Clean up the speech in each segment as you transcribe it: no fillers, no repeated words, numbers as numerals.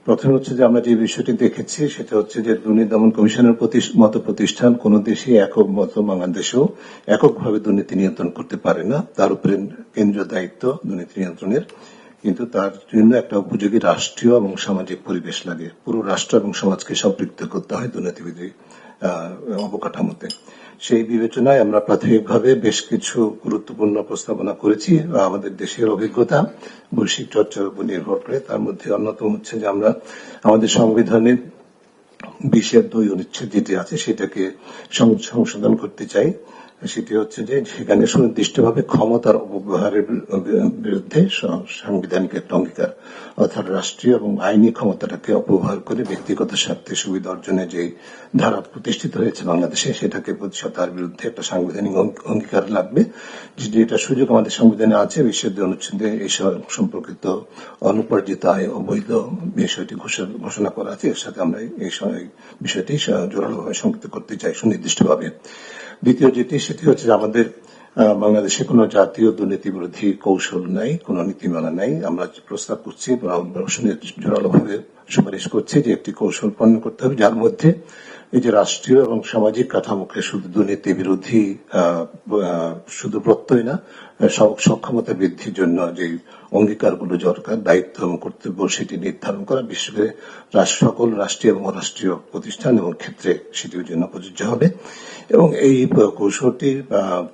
প্রথমে হচ্ছে যে আমরা যে বিষয়টি দেখেছি সেটা হচ্ছে যে দুর্নীতি দমন কমিশনের মতো প্রতিষ্ঠান কোন দেশে একক মতো বাংলাদেশেও এককভাবে দুর্নীতি নিয়ন্ত্রণ করতে পারে না। তার উপরে কেন্দ্রীয় দায়িত্ব দুর্নীতি নিয়ন্ত্রণের, কিন্তু তার জন্য একটা উপযোগী রাষ্ট্রীয় এবং সামাজিক পরিবেশ লাগে। পুরো রাষ্ট্র এবং সমাজকে সম্পৃক্ত করতে হয় দুর্নীতিবিধি অবকাঠামোতে। সেই বিবেচনায় আমরা প্রাথমিকভাবে বেশ কিছু গুরুত্বপূর্ণ প্রস্তাবনা করেছি আমাদের দেশের অভিজ্ঞতা বৈশ্বিক চর্চার উপর নির্ভর করে। তার মধ্যে অন্যতম হচ্ছে যে আমরা আমাদের সংবিধানের 20(2) অনুচ্ছেদ যেটি আছে সেটাকে সংশোধন করতে চাই। সেটি হচ্ছে যে সেখানে সুনির্দিষ্টভাবে ক্ষমতার অপব্যবহারের বিরুদ্ধে সাংবিধানিক একটা অঙ্গীকার, অর্থাৎ রাষ্ট্রীয় এবং আইনি ক্ষমতাটাকে অপব্যবহার করে ব্যক্তিগত স্বার্থে সুবিধা অর্জনে যে ধারা প্রতিষ্ঠিত হয়েছে বাংলাদেশে সেটাকে তার বিরুদ্ধে একটা সাংবিধানিক অঙ্গীকার লাগবে। যেটা সুযোগ আমাদের সংবিধানে আছে 20(2) অনুচ্ছেদে এই সম্পর্কিত অনুপার্জিত আয় অবৈধ বিষয়টি ঘোষণা করা আছে। এর সাথে আমরা এই বিষয়টি জোরালোভাবে সংযুক্ত করতে চাই সুনির্দিষ্টভাবে। দ্বিতীয় যেটি সেটি হচ্ছে আমাদের বাংলাদেশে কোনো জাতীয় দুর্নীতি বিরোধী কৌশল নাই, কোনো নীতিমালা নাই। আমরা প্রস্তাব করছি, জোরালোভাবে সুপারিশ করছি যে একটি কৌশল প্রণয়ন করতে হবে যার মধ্যে এই যে রাষ্ট্রীয় এবং সামাজিক কাঠামোকে শুধু দুর্নীতি বিরোধী শুধু প্রত্যয় না, সক্ষমতা বৃদ্ধির জন্য যে অঙ্গীকারগুলো দরকার, দায়িত্ব এবং কর্তব্য সেটি নির্ধারণ করা, বিশেষ করে সকল রাষ্ট্রীয় এবং অরাষ্ট্রীয় প্রতিষ্ঠান এবং ক্ষেত্রে সেটির জন্য প্রযোজ্য হবে। এবং এই কৌশলটি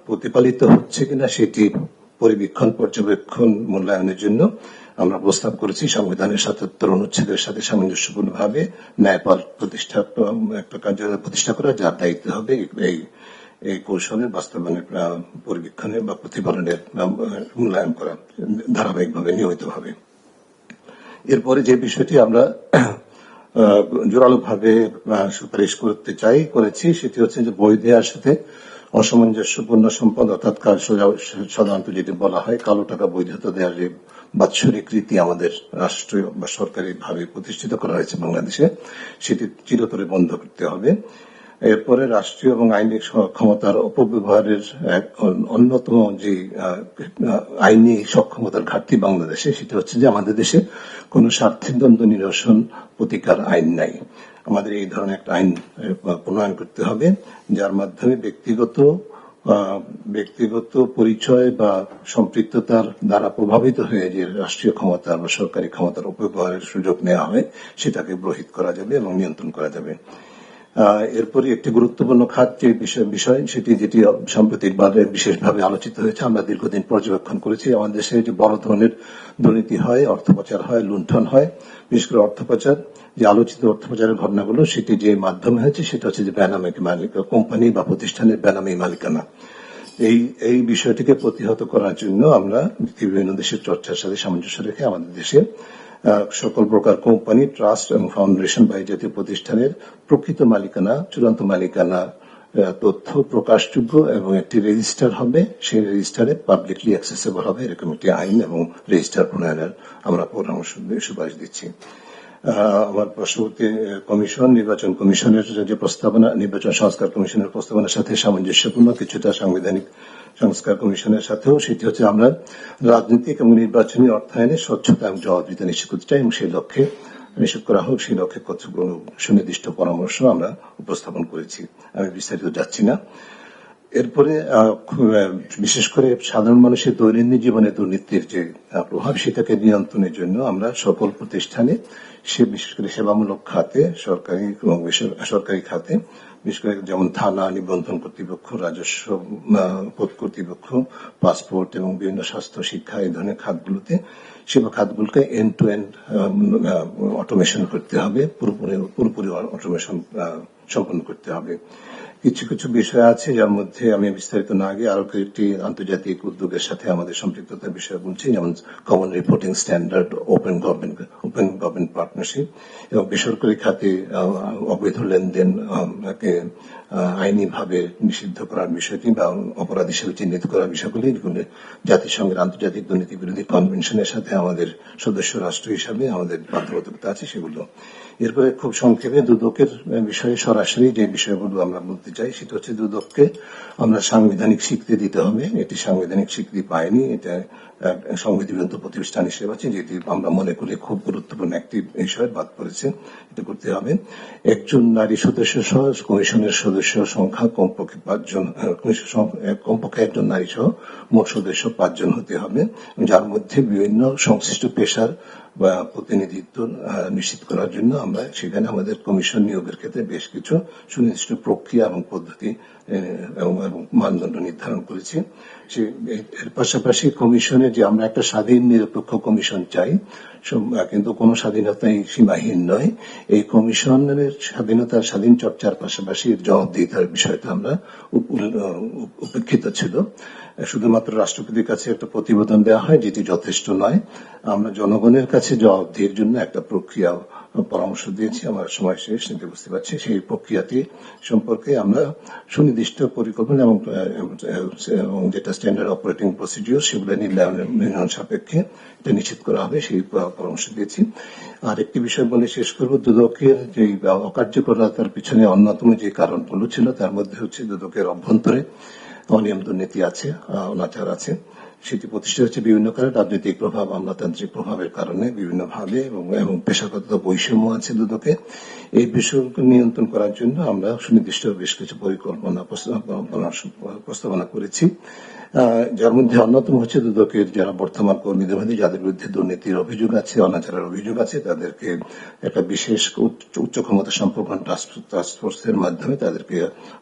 প্রতিপালিত হচ্ছে কিনা সেটি পর্যবেক্ষণ মূল্যায়নের জন্য আমরা প্রস্তাব করেছি সংবিধানের 77 অনুচ্ছেদের সাথে সামঞ্জস্যপূর্ণভাবে ন্যায়পাল একটা কার্যালয় প্রতিষ্ঠা করা, যার দায়িত্ব হবে এই কৌশলের বাস্তবায়নের পরিবীক্ষণের বা প্রতিপালনের মূল্যায়ন করা ধারাবাহিকভাবে নিয়মিতভাবে। এরপরে যে বিষয়টি আমরা জোরালোভাবে সুপারিশ করেছি সেটি হচ্ছে যে বই দেওয়ার সাথে অসামঞ্জস্যপূর্ণ সম্পদ, অর্থাৎ সাধারণত যেটি বলা হয় কালো টাকা বৈধতা দেওয়ার যে বাৎসরিক রীতি আমাদের রাষ্ট্রীয় বা সরকারি ভাবে প্রতিষ্ঠিত করা হয়েছে বাংলাদেশে, সেটি চিরতরে বন্ধ করতে হবে। এরপরে রাষ্ট্রীয় এবং আইনি ক্ষমতার অপব্যবহারের অন্যতম যে আইনি সক্ষমতার ঘাটতি বাংলাদেশে সেটা হচ্ছে যে আমাদের দেশে কোনো স্বার্থের দ্বন্দ্ব নিরসন প্রতিকার আইন নাই। আমাদের এই ধরনের একটা আইন প্রণয়ন করতে হবে যার মাধ্যমে ব্যক্তিগত পরিচয় বা সম্পৃক্ততার দ্বারা প্রভাবিত হয়ে যে রাষ্ট্রীয় ক্ষমতা বা সরকারি ক্ষমতার অপব্যবহারের সুযোগ নেওয়া হয় সেটাকে রহিত করা যাবে এবং নিয়ন্ত্রণ করা যাবে। এরপরে একটি গুরুত্বপূর্ণ খাত যে বিষয় সেটি যেটি সাম্প্রতিক বিশেষভাবে আলোচিত হয়েছে, আমরা দীর্ঘদিন পর্যবেক্ষণ করেছি আমাদের দেশে যে বড় ধরনের দুর্নীতি হয়, অর্থ পাচার হয়, লুণ্ঠন হয়। বিশেষ করে অর্থ পাচার, যে আলোচিত অর্থ পাচারের ঘটনাগুলো সেটি যে মাধ্যমে হয়েছে সেটা হচ্ছে যে বেনামী কোম্পানি বা প্রতিষ্ঠানের বেনামী মালিকানা। এই বিষয়টিকে প্রতিহত করার জন্য আমরা বিভিন্ন দেশের চর্চার সাথে সামঞ্জস্য রেখে আমাদের দেশে সকল প্রকার কোম্পানি, ট্রাস্ট এবং ফাউন্ডেশন বা এই জাতীয় প্রতিষ্ঠানের প্রকৃত মালিকানা, চূড়ান্ত মালিকানা তথ্য প্রকাশযোগ্য এবং একটি রেজিস্টার হবে, সেই রেজিস্টারে পাবলিকলি অ্যাক্সেসেবল হবে, এরকম একটি আইন এবং রেজিস্টার প্রণয়নের আমরা পরামর্শ সুপারিশ দিচ্ছি। আমার পার্শ্ববর্তী কমিশন, নির্বাচন কমিশনের যে প্রস্তাবনা, নির্বাচন সংস্কার কমিশনের প্রস্তাবনার সাথে সামঞ্জস্যপূর্ণ কিছুটা সাংবিধানিক সংস্কার কমিশনের সাথেও, সেটি হচ্ছে আমরা রাজনৈতিক এবং নির্বাচনী অর্থায়নে স্বচ্ছতা এবং জবাবদিহিতা নিশ্চিত করতে চাই এবং সেই লক্ষ্যে নিশ্চিত করা হোক, সেই লক্ষ্যে কতগুলো সুনির্দিষ্ট পরামর্শ আমরা উপস্থাপন করেছি। আমি বিস্তারিত যাচ্ছি না। এরপরে বিশেষ করে সাধারণ মানুষের দৈনন্দিন জীবনে দুর্নীতির যে প্রভাব সেটাকে নিয়ন্ত্রণের জন্য আমরা সকল প্রতিষ্ঠানে, বিশেষ করে সেবামূলক খাতে, সরকারি এবং বেসরকারি খাতে, বিশেষ করে যেমন থানা, নিবন্ধন কর্তৃপক্ষ, রাজস্ব কর্তৃপক্ষ, পাসপোর্ট এবং বিভিন্ন স্বাস্থ্য, শিক্ষা, এই ধরনের খাতগুলোতে, সেবা খাতগুলোকে এন্ড টু এন্ড অটোমেশন করতে হবে, পুরোপুরি অটোমেশন সম্পন্ন করতে হবে। কিছু কিছু বিষয় আছে যার মধ্যে আমি বিস্তারিত না গিয়ে আরো একটি আন্তর্জাতিক উদ্যোগের সাথে আমাদের সম্পৃক্ততার বিষয় বলছি, যেমন common reporting standard, open government partnership এবং বেসরকারি খাতে অবৈধ লেনদেন আইনিভাবে নিষিদ্ধ করার বিষয়টি বা অপরাধ হিসেবে চিহ্নিত করার বিষয়গুলি এগুলো জাতিসংঘের আন্তর্জাতিক দুর্নীতি বিরোধী কনভেনশনের সাথে আমাদের সদস্য রাষ্ট্র হিসাবে আমাদের বাধ্যবাধকতা আছে সেগুলো। এরপরে খুব সংক্ষেপে দুদকের বিষয়ে সরাসরি যে বিষয়গুলো আমরা বলতে চাই সেটা হচ্ছে দুদককে আমরা সাংবিধানিক স্বীকৃতি দিতে হবে। এটি সাংবিধানিক স্বীকৃতি পায়নি, এটা সংবিধিবদ্ধ প্রতিষ্ঠান হিসেবে আছে, যেটি আমরা মনে করি খুব গুরুত্বপূর্ণ একটি বিষয় বাদ পড়েছে, এটা করতে হবে। একজন নারী সদস্য সহ কমিশনের সদস্য সংখ্যা কমপক্ষে 5 জন, কমপক্ষে একজন নারী সহ মোট সদস্য 5 জন হতে হবে, যার মধ্যে বিভিন্ন সংশ্লিষ্ট পেশার বা প্রতিনিধিত্ব নিশ্চিত করার জন্য আমরা সেখানে আমাদের কমিশন নিয়োগের ক্ষেত্রে বেশ কিছু সুনির্দিষ্ট প্রক্রিয়া এবং পদ্ধতি এবং মানদণ্ড নির্ধারণ করেছি। এর পাশাপাশি কমিশনে যে আমরা একটা স্বাধীন নিরপেক্ষ কমিশন চাই, কিন্তু কোনো স্বাধীনতাই সীমাহীন নয়। এই কমিশনের স্বাধীন চর্চার পাশাপাশি জবাবদিহিতার বিষয়টা আমরা উপেক্ষিত ছিল। শুধুমাত্র রাষ্ট্রপতির কাছে একটা প্রতিবেদন দেওয়া হয়, যেটি যথেষ্ট নয়। আমরা জনগণের কাছে জবাবদিহির জন্য একটা প্রক্রিয়া পরামর্শ দিয়েছি। আমার সময় শেষ, নিতে বুঝতে পারছি। সেই প্রক্রিয়াটি সম্পর্কে আমরা সুনির্দিষ্ট পরিকল্পনা এবং যেটা স্ট্যান্ডার্ড অপারেটিং প্রসিডিওর সেগুলো নির্ণয়ন সাপেক্ষে এটা নিশ্চিত করা হবে, সেই পরামর্শ দিয়েছি। আর একটি বিষয় বলে শেষ করব, দুদকের যে অকার্যকরতার পিছনে অন্যতম যে কারণগুলো ছিল তার মধ্যে হচ্ছে দুদকের অভ্যন্তরে অনিয়ম দুর্নীতি আছে, অনাচার আছে। সেটি প্রতিষ্ঠা হচ্ছে বিভিন্ন কারণে, রাজনৈতিক প্রভাব, আমলাতান্ত্রিক প্রভাবের কারণে বিভিন্নভাবে, এবং পেশাগত বৈষম্য আছে দুদকে। এই বিষয়গুলো নিয়ন্ত্রণ করার জন্য আমরা সুনির্দিষ্ট বেশ কিছু পরিকল্পনা প্রস্তাবনা করেছি, যার মধ্যে অন্যতম হচ্ছে দুদকের যারা বর্তমান কর্মীদের মধ্যে যাদের বিরুদ্ধে দুর্নীতির অভিযোগ আছে, অনাচারের অভিযোগ আছে, তাদেরকে একটা বিশেষ উচ্চ ক্ষমতা সম্পন্ন টাস্কফোর্সের মাধ্যমে তাদেরকে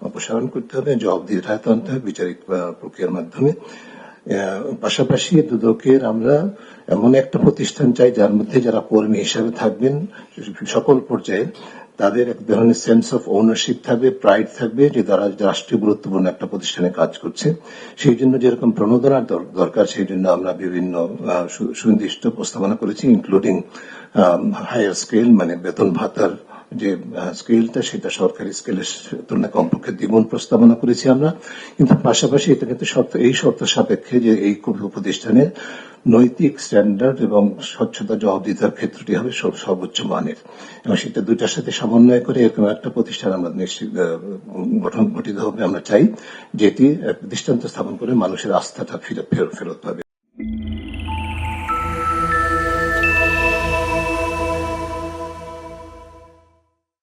অপসারণ করতে হবে, জবাবদিহির আওতায় আনতে হবে বিচারিক প্রক্রিয়ার মাধ্যমে। পাশাপাশি দুদকের আমরা এমন একটা প্রতিষ্ঠান চাই যার মধ্যে যারা কর্মী হিসাবে থাকবেন সকল পর্যায়ে তাদের এক ধরনের সেন্স অফ ওনারশিপ থাকবে, প্রাইড থাকবে যে তারা রাষ্ট্রীয় গুরুত্বপূর্ণ একটা প্রতিষ্ঠানে কাজ করছে। সেই জন্য যেরকম প্রণোদনার দরকার, সেই জন্য আমরা বিভিন্ন সুনির্দিষ্ট প্রস্তাবনা করেছি, ইনক্লুডিং হায়ার স্কেল, মানে বেতন ভাতার যে স্কেলটা সেটা সরকারি স্কেলের তুলনায় কমপক্ষে দ্বিগুণ প্রস্তাবনা করেছি আমরা। কিন্তু পাশাপাশি এটা কিন্তু এই শর্ত সাপেক্ষে যে এই প্রতিষ্ঠানের নৈতিক স্ট্যান্ডার্ড এবং স্বচ্ছতা জবাবদিহিতার ক্ষেত্রটি হবে সর্বোচ্চ মানের, এবং সেটা দুইটার সাথে সমন্বয় করে এরকম একটা প্রতিষ্ঠান আমরা নিশ্চিত গঠিত হবে আমরা চাই, যেটি দৃষ্টান্ত স্থাপন করে মানুষের আস্থাটা ফেরত পাবে।